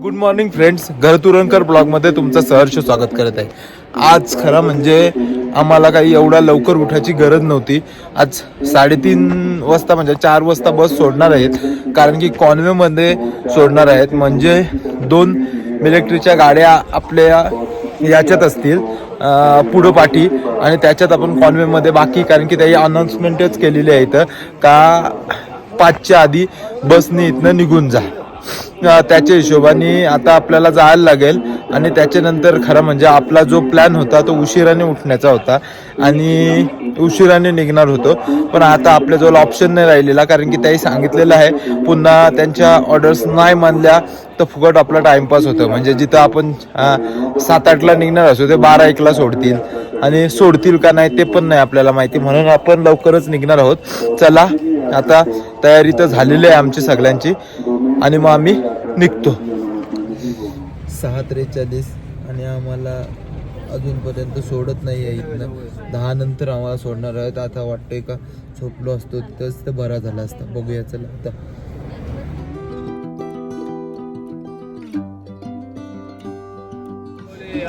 Good morning friends, घरतुरणकर ब्लॉगमध्ये तुमचं सहर्ष स्वागत करत आहे. आज खरं म्हणजे आम्हाला काही एवढा लवकर उठायची गरज नव्हती. आज 3:30 वाजता म्हणजे 4 वाजता बस सोडणार आहेत, कारण की कॉन्वेमध्ये सोडणार आहेत. म्हणजे 2 मिलिटरीच्या गाड्या आपल्या याच्यात असतील पुढं पाठी, आणि त्याच्यात आपण कॉन्वेमध्ये बाकी, कारण की त्याही अनाऊन्समेंटच केलेली आहे इथं का 5च्या आधी बसने इथनं निघून जा. त्याच्या हिशोबाने आता आपल्याला जायला लागेल. आणि त्याच्यानंतर खरं म्हणजे आपला जो प्लॅन होता तो उशिराने उठण्याचा होता आणि उशिराने निघणार होतो. पण आता आपल्याजवळ ऑप्शन नाही राहिलेला, कारण की त्याही सांगितलेलं आहे पुन्हा त्यांच्या ऑर्डर्स नाही मानल्या तर फुकट आपला टाइमपास होतं. म्हणजे जिथं आपण 7-8ला निघणार असो ते 12-1ला सोडतील, आणि सोडतील का नाही ते पण नाही आपल्याला माहिती. म्हणून आपण लवकरच निघणार आहोत. चला, आता तयारी तर झालेली आहे आमची सगळ्यांची, आणि मग आम्ही निघतो. 6:43 आणि आम्हाला अजूनपर्यंत सोडत नाही आहे. इथनं 10 नंतर आम्हाला सोडणार आहेत. आता वाटतंय का झोपलो असतो तिथंच तर बरा झाला असता. बघूया चला आता.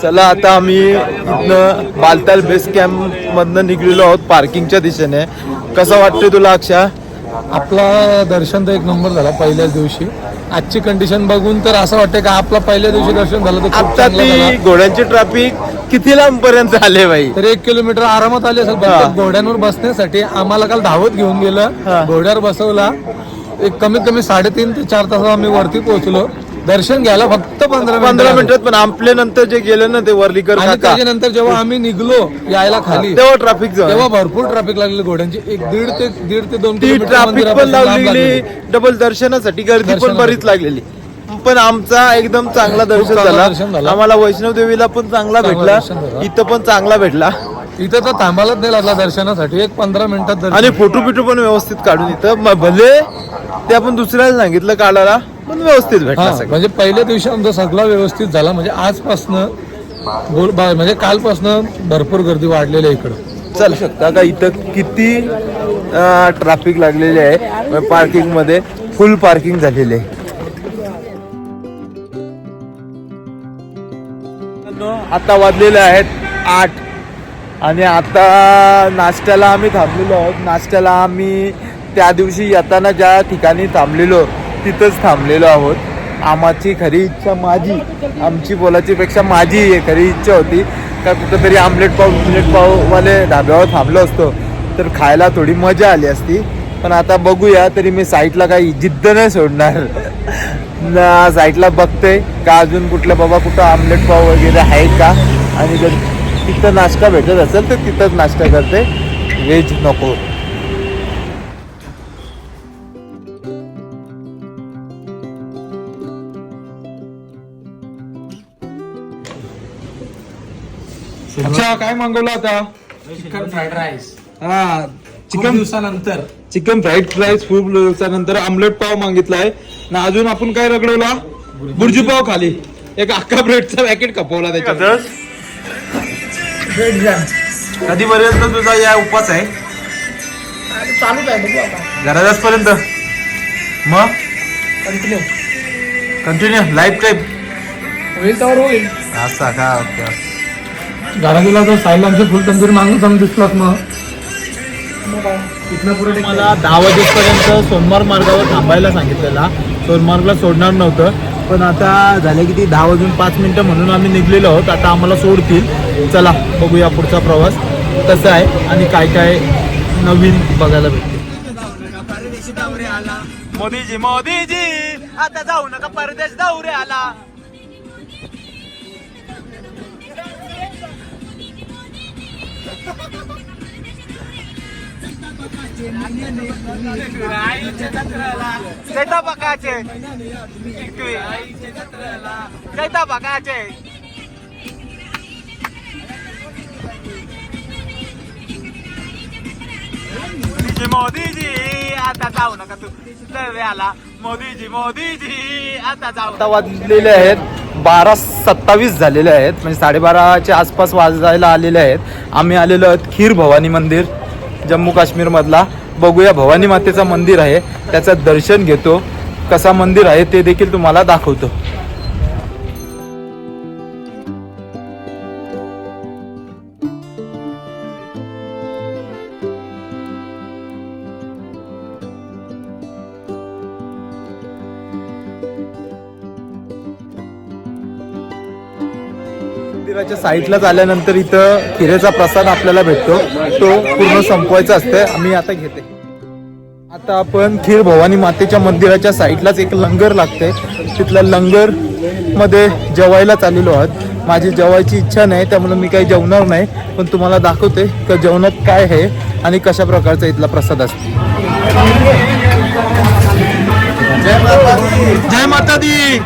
चला, आता आम्ही इथनं बालताल बेस कॅम्प मधनं निघलेलो आहोत पार्किंगच्या दिशेने. कसं वाटतंय तुला अक्षा? आपला दर्शन तर एक नंबर झाला पहिल्याच दिवशी. आजची कंडिशन बघून तर असं वाटतं का आपला पहिल्या दिवशी दर्शन झालं तर आता ती घोड्यांची ट्रॅफिक किती लांब पर्यंत आले बाई? तर 1 किलोमीटर आरामात आले असेल. घोड्यांवर बसण्यासाठी आम्हाला काल धावत घेऊन गेलं, घोड्यावर बसवला. एक कमीत कमी 3.5 ते 4 तास आम्ही वरती पोहोचलो. दर्शन घ्यायला फक्त 15 मिनिटात. पण आपल्या नंतर जे गेलं ना ते वर्लीकर आणि त्याच्यानंतर जेव्हा आम्ही निघलो यायला खाली तेव्हा ट्रॅफिक तेव्हा भरपूर ट्रॅफिक लागली घोड्यांची. 1.5 ते 2 ती ट्रॅफिक पण लागलेली, डबल दर्शनासाठी गर्दी पण बरीच लागलेली. पण आमचा एकदम चांगला दर्शन झाला. आम्हाला वैष्णव देवीला पण चांगला भेटला, इथं पण चांगला भेटला. इथं तर थांबायलाच नाही लागला दर्शनासाठी. एक 15 मिनिटात आणि फोटो पण व्यवस्थित काढून इथं भले ते आपण दुसऱ्याला सांगितलं काढायला, पण व्यवस्थित भेटला. म्हणजे पहिल्या दिवशी आमचा सगळा व्यवस्थित झाला. म्हणजे आजपासनं म्हणजे कालपासनं भरपूर गर्दी वाढलेली आहे इकडं. चालू शकता का इथं किती ट्रॅफिक लागलेली आहे. पार्किंग मध्ये फुल पार्किंग झालेली आहे. आता वाजलेले आहेत 8 आणि आता नाश्त्याला आम्ही थांबलेलो आहोत. नाश्त्याला आम्ही त्या दिवशी येताना ज्या ठिकाणी थांबलेलो तिथंच थांबलेलो आहोत. आमची खरी इच्छा, आमची बोलायची पेक्षा माझी खरी इच्छा होती का कुठंतरी आमलेट पाववाले ढाब्यावर थांबलो असतो तर खायला थोडी मजा आली असती. पण आता बघूया. तरी मी साईटला काही जिद्द नाही सोडणार ना. साईटला बघते का अजून कुठलं बाबा कुठं आमलेट पाव वगैरे आहे का, आणि जर तिथं नाश्ता भेटत असेल तर तिथंच नाश्ता करते, व्हेज नको. अच्छा, काय मागवलं आता? Chicken fried rice. हा, चिकन फ्राईड राईस खूप दिवसानंतर. आमलेट पाव मागितलाय ना. अजून आपण काय रगडवला? बुर्जी पाव खाली. एक अख्खा ब्रेडचा पॅकेट खपवला त्याच्यात. कधीपर्यंत तुझा या उपास आहे? चालूच आहे, बघू आता. घरादास पर्यंत. मग कंटिन्यू लाईफ टाईम होईल तर होईल. असा का? ओके. घराला जर साईला आमचे फुल तंदुरी मागून दिसलास मग मला 10 वाजेपर्यंत सोनमार्ग मार्गावर थांबायला सांगितलेला. सोनमार्गला सोडणार नव्हतं, पण आता झाले किती 10 वाजून 5 मिनिटं म्हणून आम्ही निघलेलो आहोत. आता आम्हाला सोडतील. चला बघूया पुढचा प्रवास कसा आहे आणि काय काय नवीन बघायला भेटते. मोदीजी मोदीजी आता जाऊ नका परदेश दौरे आला. चैता बकाचे मोदीजी आता जाऊ नका तू आला. मोदीजी आता जाऊ. आता वाजलेले आहेत 12:27 झालेले आहेत. म्हणजे 12:30च्या आसपास वाजायला आलेले आहेत. आम्ही आलेलो आहोत खीर भवानी मंदिर, जम्मू काश्मीर मधला. बघूया, भवानी मातेचं मंदिर आहे, त्याचं दर्शन घेतो. कसा मंदिर आहे ते देखील तुम्हाला दाखवतो. मंदिराच्या साईडलाच आल्यानंतर इथं खिरेचा प्रसाद आपल्याला भेटतो, तो पूर्ण संपवायचा असते. आम्ही आता घेते. आता आपण खीर भवानी मातेच्या मंदिराच्या साईडलाच एक लंगर लागते, तिथल्या लंगर मध्ये जेवायला चाललेलो आहोत. माझी जेवायची इच्छा नाही, त्यामुळे मी काही जेवणार नाही, पण तुम्हाला दाखवते की जेवणात काय आहे आणि कशा प्रकारचा इथला प्रसाद असतो. जय माता दी.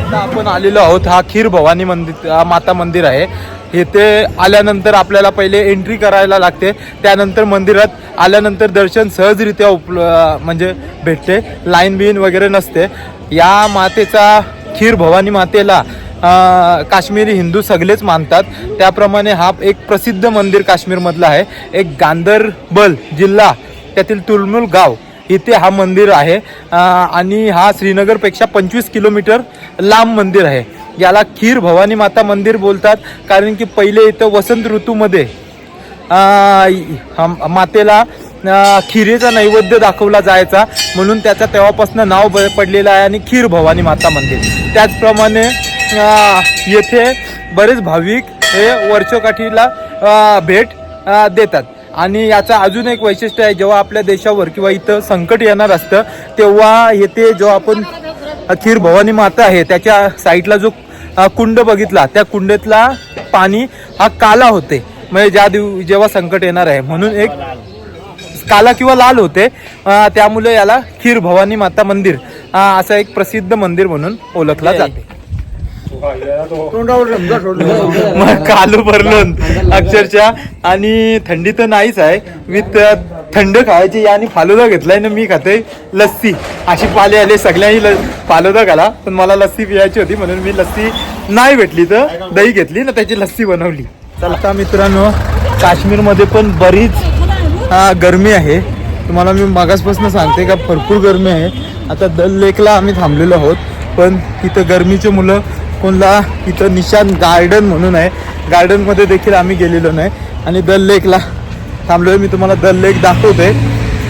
आता आपण आलेलो आहोत, हा खीर भवानी मंदिर माता मंदिर आहे. इथे आल्यानंतर आपल्याला पहिले एंट्री करायला लागते, त्यानंतर मंदिरात आल्यानंतर दर्शन सहजरित्या म्हणजे भेटते, लाईन बिन वगैरे नसते. या मातेचा खीर भवानी मातेला काश्मीरी हिंदू सगळेच मानतात. त्याप्रमाणे हा एक प्रसिद्ध मंदिर काश्मीरमधलं आहे. एक गांदरबल जिल्हा त्यातील तुलमुल गाव इथे हा मंदिर आहे आणि हा श्रीनगरपेक्षा 25 किलोमीटर लांब मंदिर आहे. याला खीर भवानी माता मंदिर बोलतात, कारण की पहिले इथं वसंत ऋतूमध्ये मातेला खिरेचा नैवेद्य दाखवला जायचा, म्हणून त्याचा तेव्हापासून नाव पडलेलं आहे आणि खीर भवानी माता मंदिर. त्याचप्रमाणे येथे बरेच भाविक हे वर्षोकाठीला भेट देतात. आणि याचा अजून एक वैशिष्ट्य आहे, जेव्हा आपल्या देशावर किंवा इथं संकट येणार असतं तेव्हा येथे जो आपण खीर भवानी माता आहे त्याच्या साईडला जो कुंड बघितला, त्या कुंडातला पाणी हा काला होते, म्हणजे जेव्हा संकट येणार आहे म्हणून एक काला किंवा लाल होते, त्यामुळे याला खीर भवानी माता मंदिर असं एक प्रसिद्ध मंदिर म्हणून ओळखला जाते. मग कालू भरलोन अक्षरशः, आणि थंडी तर नाहीच आहे. मी थंड खायची आणि फालुदा घेतलाय ना, मी खाते लस्सी. अशी पाले आले सगळ्यांनी फालुदा खाला, पण मला लस्सी पियायची होती म्हणून मी लस्सी नाही भेटली तर दही घेतली ना, त्याची लस्सी बनवली. चला मित्रांनो, काश्मीरमध्ये पण बरीच गरमी आहे. तुम्हाला मी मागासपासून सांगते का भरपूर गरमी आहे. आता दल लेकला आम्ही थांबलेलो आहोत, पण तिथं गरमीचे मुलं कोणला इथं निशान गार्डन म्हणून आहे, गार्डनमध्ये देखील आम्ही गेलेलो नाही आणि दल लेकला थांबलो आहे. मी तुम्हाला दल लेक दाखवते.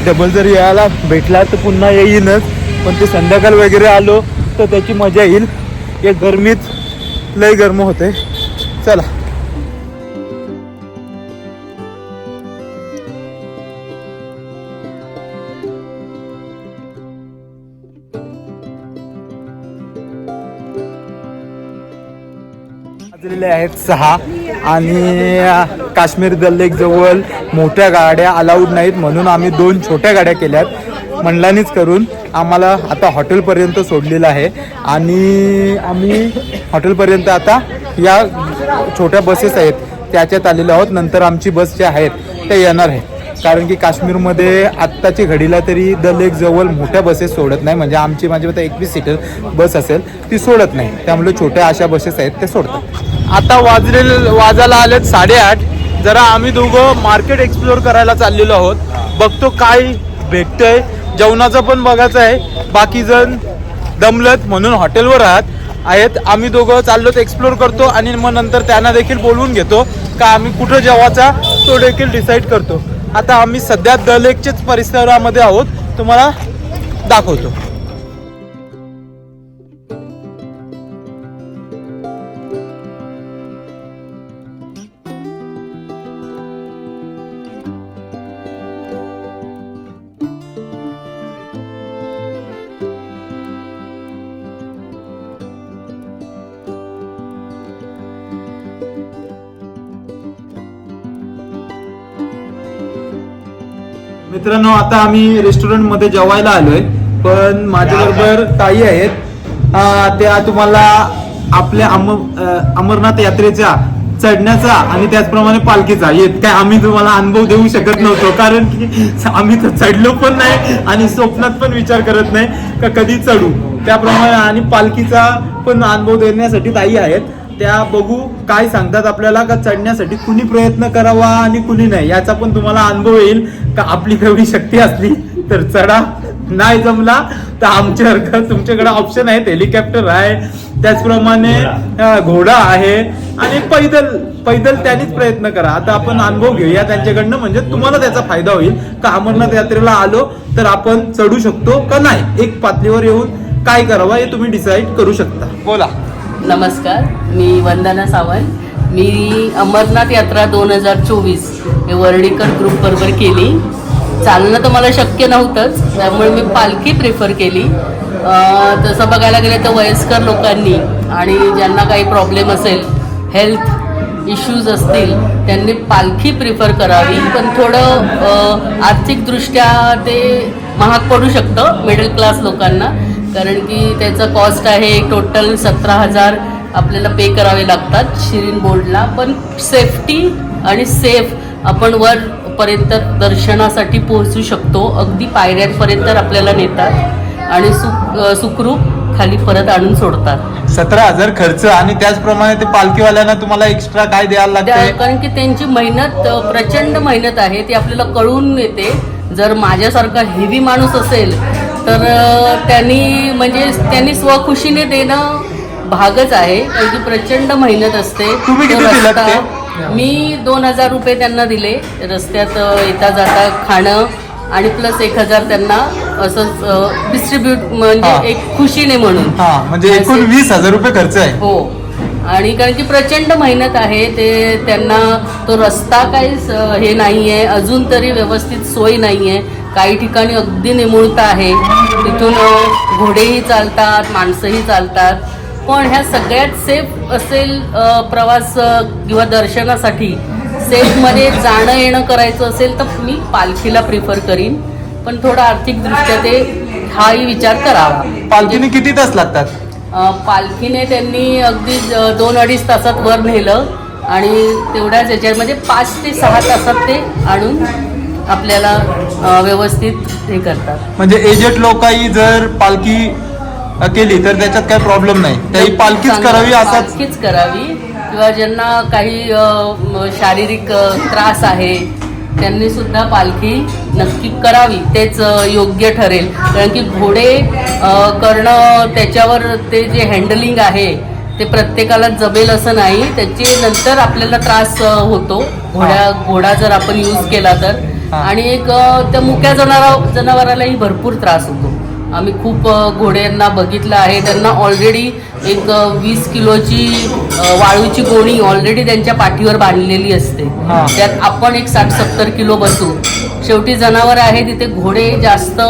डबल जर यायला भेटला तर पुन्हा येईनच, पण ते संध्याकाळ वगैरे आलो तर त्याची मजा येईल. या गरमीत लय गरम होते. चला. वाजलेले आहेत 6 आणि काश्मीर दल लेक जवळ मोठ्या गाड्या अलाउड नाहीत, म्हणून आम्ही 2 छोट्या गाड्या केल्यात मंडळानीच करून. आम्हाला आता हॉटेलपर्यंत सोडलेलं आहे आणि आम्ही हॉटेलपर्यंत आता या छोट्या बसेस आहेत त्याच्यात आलेलो आहोत. नंतर आमची बस ज्या आहेत त्या येणार आहे, कारण की काश्मीरमध्ये आत्ताची घडीला तरी दल लेक जवळ मोठ्या बसेस सोडत नाही, म्हणजे आमची माझी 21 सीटर बस असेल ती सोडत नाही, त्यामुळे छोट्या अशा बसेस आहेत ते सोडतात. आता वाजायला आलेत 8:30. जरा आम्ही दोघं मार्केट एक्सप्लोर करायला चाललेलो आहोत. बघतो काय भेटतंय, जेवणाचं पण बघायचं आहे. बाकी जण दमलत म्हणून हॉटेलवर आहेत. आम्ही दोघं चाललोत, एक्सप्लोर करतो आणि मग नंतर त्यांना देखील बोलवून घेतो का आम्ही कुठं जेवायचा तो देखील डिसाईड करतो. आता आम्ही सध्या दल लेकच्याच परिसरामध्ये आहोत, तुम्हाला दाखवतो. मित्रांनो, आता आम्ही रेस्टॉरंटमध्ये जेवायला आलोय, पण माझ्याबरोबर ताई आहेत. त्या तुम्हाला आपल्या अमरनाथ यात्रेच्या चढण्याचा आणि त्याचप्रमाणे पालखीचा काय आम्ही तुम्हाला अनुभव देऊ शकत नव्हतो, कारण की आम्ही तर चढलो पण नाही आणि स्वप्नात पण विचार करत नाही का कधी चढू. त्याप्रमाणे आणि पालखीचा पण अनुभव देण्यासाठी ताई आहेत. त्या बघू काय सांगतात आपल्याला, का चढण्यासाठी कुणी प्रयत्न करावा आणि कुणी नाही याचा पण तुम्हाला अनुभव येईल. का आपली तेवढी शक्ती असली तर चढा, नाही जमला तर आमच्यासारखं तुमच्याकडे ऑप्शन आहेत. हेलिकॉप्टर आहे, त्याचप्रमाणे घोडा आहे आणि पैदल त्यांनीच प्रयत्न करा. आता आपण अनुभव घेऊया त्यांच्याकडनं, म्हणजे तुम्हाला त्याचा फायदा होईल का अमरनाथ यात्रेला आलो तर आपण चढू शकतो का नाही. एक पातळीवर येऊन काय करावं हे तुम्ही डिसाईड करू शकता. बोला. नमस्कार, मी वंदना सावंत. मी अमरनाथ यात्रा 2024 हे वर्णीकर ग्रुपबरोबर केली. चालणं तर मला शक्य नव्हतंच, त्यामुळे मी पालखी प्रेफर केली. तसं बघायला गेलं तर वयस्कर लोकांनी आणि ज्यांना काही प्रॉब्लेम असेल, हेल्थ इश्यूज असतील, त्यांनी पालखी प्रिफर करावी. पण थोडं आर्थिकदृष्ट्या ते महाग पडू शकतं मिडल क्लास लोकांना, कारण की त्याचं कॉस्ट आहे टोटल 17,000 आपल्याला पे करावे लागतात शिरीन बोर्डला. पण सेफ्टी आणि सेफ आपण वरपर्यंत दर्शनासाठी पोहोचू शकतो. अगदी पायऱ्यांपर्यंत आपल्याला नेतात आणि सुखरूप खाली परत आणून सोडतात. 17,000 खर्च आणि त्याचप्रमाणे ते पालखीवाल्यांना तुम्हाला एक्स्ट्रा काय द्यायला लागतंय? कारण की त्यांची मेहनत, प्रचंड मेहनत आहे, ती आपल्याला कळून येते. जर माझ्यासारखा हेवी माणूस असेल तर त्यांनी स्वखुशीने देणं भागच आहे, कारण की प्रचंड मेहनत असते. तुम्ही किती दिलात ते? मी 2,000 रुपये त्यांना दिले, रस्त्यात येता जाता खाणं आणि प्लस 1,000 त्यांना असंच डिस्ट्रीब्यूट, म्हणजे एक खुशीने म्हणून. म्हणजे एकूण 20,000 रुपये खर्च आहे. हो, आणि कारण की प्रचंड मेहनत आहे ते. त्यांना तो रस्ता काहीच हे नाही आहे, अजून तरी व्यवस्थित सोय नाही आहे. काही ठिकाणी अगदी निमुळता आहे, तिथून घोडेही चालतात, माणसंही चालतात. पण ह्या सगळ्यात सेफ असेल प्रवास किंवा दर्शनासाठी सेफमध्ये जाणं येणं करायचं असेल तर मी पालखीला प्रिफर करीन. पण थोडा आर्थिकदृष्ट्या ते हाही विचार करावा. पालखीने किती तास लागतात? पालखीने त्यांनी अगदी 2-2.5 तासात वर नेलं आणि तेवढ्याच याच्यामध्ये 5 ते 6 तासात ते आणून आपल्याला व्यवस्थित हे करतात. म्हणजे एजेड लोकही जर पालखी केली तर त्याच्यात काही प्रॉब्लेम नाही, त्याही पालखीच करावी असं? पालखीच करावी, किंवा ज्यांना काही शारीरिक त्रास आहे त्यांनी सुद्धा पालखी नक्की करावी, तेच योग्य ठरेल. कारण की घोडे करणं, त्याच्यावर ते जे हँडलिंग आहे ते प्रत्येकाला जमेल असं नाही. त्याचे नंतर आपल्याला त्रास होतो घोडा जर आपण यूज केला तर. आणि एक त्या मुक्या जनावरालाही भरपूर त्रास होतो. आम्ही खूप घोड्यांना बघितलं आहे, त्यांना ऑलरेडी एक 20 किलोची वाळूची गोणी ऑलरेडी त्यांच्या पाठीवर बांधलेली असते. त्यात आपण एक 60-70 किलो बसू. शेवटी जनावर आहे तिथे घोडे जास्त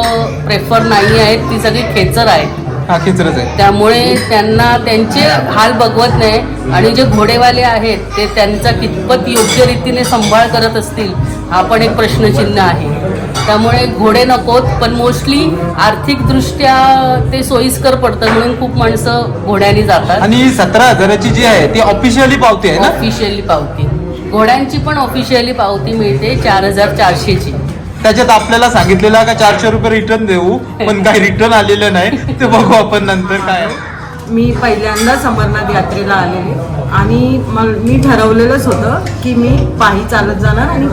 प्रेफर नाही आहेत, ती सगळी खेचर आहेत. खेचरच आहे, त्यामुळे त्यांना त्यांचे हाल बघवत नाही. आणि जे घोडेवाले आहेत ते त्यांचा कितपत योग्य रीतीने सांभाळ करत असतील हा पण एक प्रश्नचिन्ह आहे. त्यामुळे घोडे नकोत, पण मोस्टली आर्थिकदृष्ट्या ते सोयीस्कर पडतं म्हणून खूप माणसं घोड्याने जातात. आणि 17,000ची जी आहे ती ऑफिशियली पावती आहे ना? ऑफिशियली पावती. घोड्यांची पण ऑफिशियली पावती मिळते 4,400ची. त्याच्यात आपल्याला सांगितलेलं का 400 रुपये रिटर्न देऊ, पण काही रिटर्न आलेलं नाही, ते बघू आपण नंतर काय. मी पहिल्यांदाच अमरनाथ यात्रेला आलेले आणि मी ठरवलेलंच होतं की मी पायी चालत जाणार आणि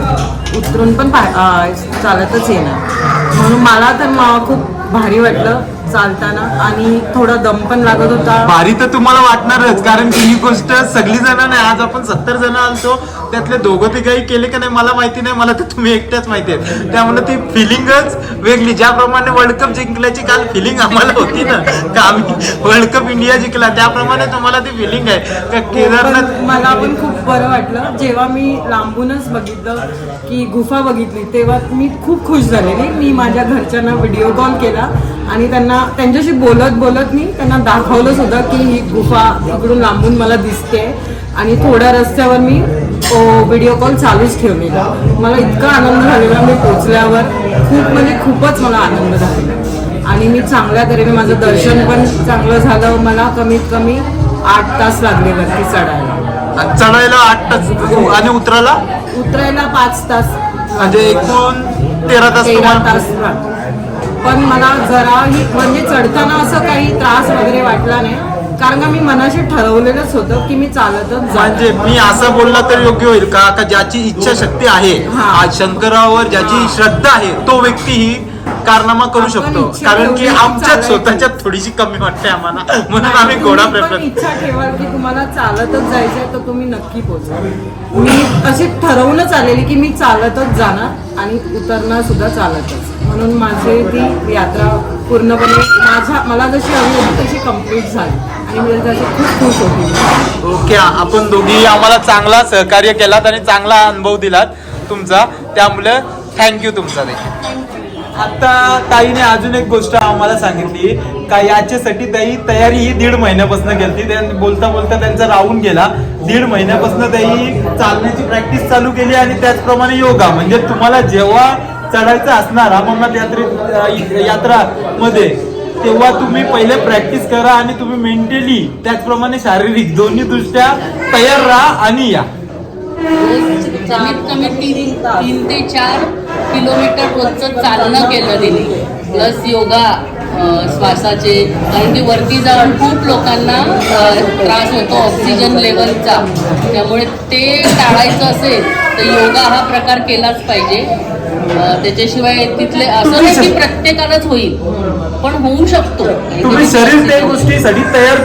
उतरून पण चालतच येणार. म्हणून मला तर खूप भारी वाटलं चालताना आणि थोडा दम पण लागत होता. भारी तर तुम्हाला वाटणारच, कारण की ही गोष्ट सगळी जण नाही, आज आपण 70 जण आलतो, त्यातले दोघं तिघही केले का नाही मला माहिती नाही, मला तर तुम्ही एकट्याच माहिती आहे. त्यामुळे ती फिलिंगच वेगळी. ज्याप्रमाणे वर्ल्ड कप जिंकल्याची काल फिलिंग आम्हाला होती ना, का आम्ही वर्ल्ड कप इंडिया जिंकला, त्याप्रमाणे तुम्हाला ती फिलिंग आहे का केदारनाथ? मला पण खूप बरं वाटलं जेव्हा मी लांबूनच बघितलं की गुफा बघितली, तेव्हा मी खूप खुश झालेली. मी माझ्या घरच्यांना व्हिडिओ कॉल केला आणि त्यांच्याशी बोलत मी त्यांना दाखवलं सुद्धा की ही गुफा इकडून लांबून मला दिसते. आणि थोड्या रस्त्यावर मी व्हिडिओ कॉल चालूच ठेवलेला. मला इतका आनंद झालेला मी पोचल्यावर, खूपच मला आनंद झालेला. आणि मी चांगल्या तऱ्हेने माझं दर्शन पण चांगलं झालं. मला कमीत कमी 8 तास लागले वरती चढायला 8 तास आणि उतरायला 5 तास, म्हणजे एकूण 13 तास. पण मला जराही म्हणजे चढताना असं काही त्रास वगैरे वाटला नाही, कारण का मी मनाशी ठरवलेलंच होतं की मी चालतच. म्हणजे मी असं बोलला तर योग्य होईल का ज्याची इच्छाशक्ती आहे, आज शंकरावर ज्याची श्रद्धा आहे तो व्यक्ती ही कारनामा करू शकतो. कारण की आमच्यात स्वतःच्यात थोडीशी कमी वाटते आम्हाला, म्हणून आम्ही घोडा प्रेफर. इच्छा ठेवा की तुम्हाला चालतच जायचंय तर तुम्ही नक्की पोहोचा. मी अशी ठरवूनच आलेली की मी चालतच जाणार आणि उतरणार सुद्धा चालतच, म्हणून माझी ती यात्रा पूर्णपणे मला जशी हवी होती तशी कम्प्लीट झाली आणि मी त्याची खूप खुश होती. ओके, आपण दोघी आम्हाला चांगला सहकार्य केलात आणि चांगला अनुभव दिलात तुमचा, त्यामुळे थँक्यू तुमचा देखील. आता ताईने अजून एक गोष्ट आम्हाला सांगितली का याच्यासाठी ताई तयारी ही 1.5 महिन्यापासून केली. त्यांनी बोलता बोलता त्यांचा राहून गेला. 1.5 महिन्यापासून ताई चालण्याची प्रॅक्टिस चालू केली आणि त्याचप्रमाणे योगा. म्हणजे तुम्हाला जेव्हा चढायचं असणार अमरनाथ यात्रा मध्ये तेव्हा तुम्ही पहिले प्रॅक्टिस करा आणि तुम्ही मेंटली त्याचप्रमाणे शारीरिक दोन्ही दृष्ट्या तयार राहा आणि या. कमीत कमी 3 ते 4 किलोमीटर रोजचं चालणं केलं दिली, प्लस योगा, श्वासाचे, कारण की वरती जाऊन खूप लोकांना त्रास होतो ऑक्सिजन लेवलचा, त्यामुळे ते टाळायचं असेल तर योगा हा प्रकार केलाच पाहिजे. त्याच्याशिवाय तिथले असं नाही की प्रत्येकालाच होईल, पण होऊ शकतो. तुम्ही शरीर त्या गोष्टीसाठी तयार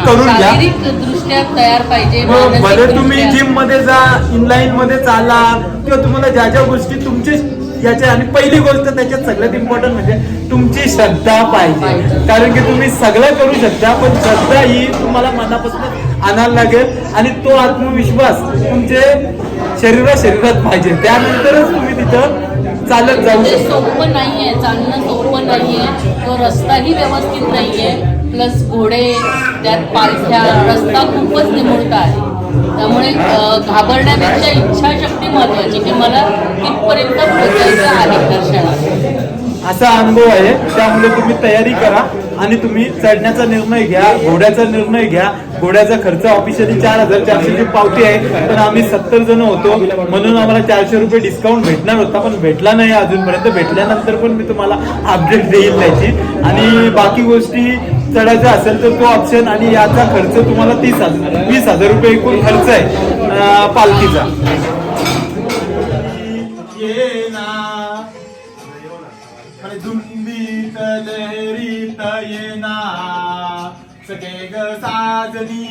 करून घ्या. शारीरिक दृष्ट्या तयार पाहिजे. भले तुम्ही जिम मध्ये जा, इनलाईन मध्ये चाला, किंवा तुम्हाला ज्या ज्या गोष्टी तुमचे याच्या, आणि पहिली गोष्ट त्याच्यात सगळ्यात इम्पॉर्टंट म्हणजे तुमची श्रद्धा पाहिजे. कारण की तुम्ही सगळं करू शकता, पण श्रद्धा ही तुम्हाला मनापासून आणायला लागेल आणि तो आत्मविश्वास तुमचे शरीरात पाहिजे. त्यानंतरच तुम्ही तिथं चालत जाऊ शकता. सोपं नाहीये, चालणं सोपं नाहीये. तो रस्ताही व्यवस्थित नाहीये, प्लस घोडे, त्यात पालख्या, रस्ता खूपच निमुळता आहे. त्यामुळे घाबरण्यापेक्षा इच्छाशक्ती महत्वाची, की मला तिथपर्यंत पोहोचायचं आहे दर्शनात. असा अनुभव आहे. त्यामुळे तुम्ही तयारी करा आणि तुम्ही चढण्याचा निर्णय घ्या, घोड्याचा निर्णय घ्या. घोड्याचा खर्च ऑफिशियली 4,400 ची पावती आहे, पण आम्ही 70 जण होतो म्हणून आम्हाला 400 रुपये डिस्काउंट भेटणार होता, पण भेटला नाही अजूनपर्यंत. भेटल्यानंतर पण मी तुम्हाला अपडेट देईल त्याची. आणि बाकी गोष्टी चढायचा असेल तर तो ऑप्शन, आणि याचा खर्च तुम्हाला 20,000 रुपये एकूण खर्च आहे पालखीचा. धुंदीत लहरीत येना सके ग साजनी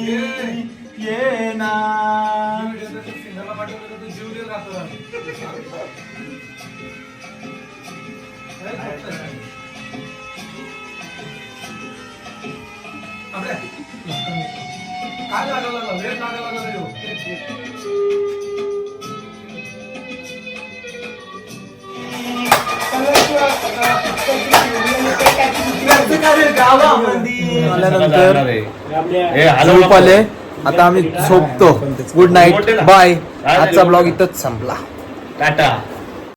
येना. काय लागला वेळ लागला झोप आले, आता आम्ही झोपतो. Good night, bye. आजचा ब्लॉग इथंच संपला. टाटा.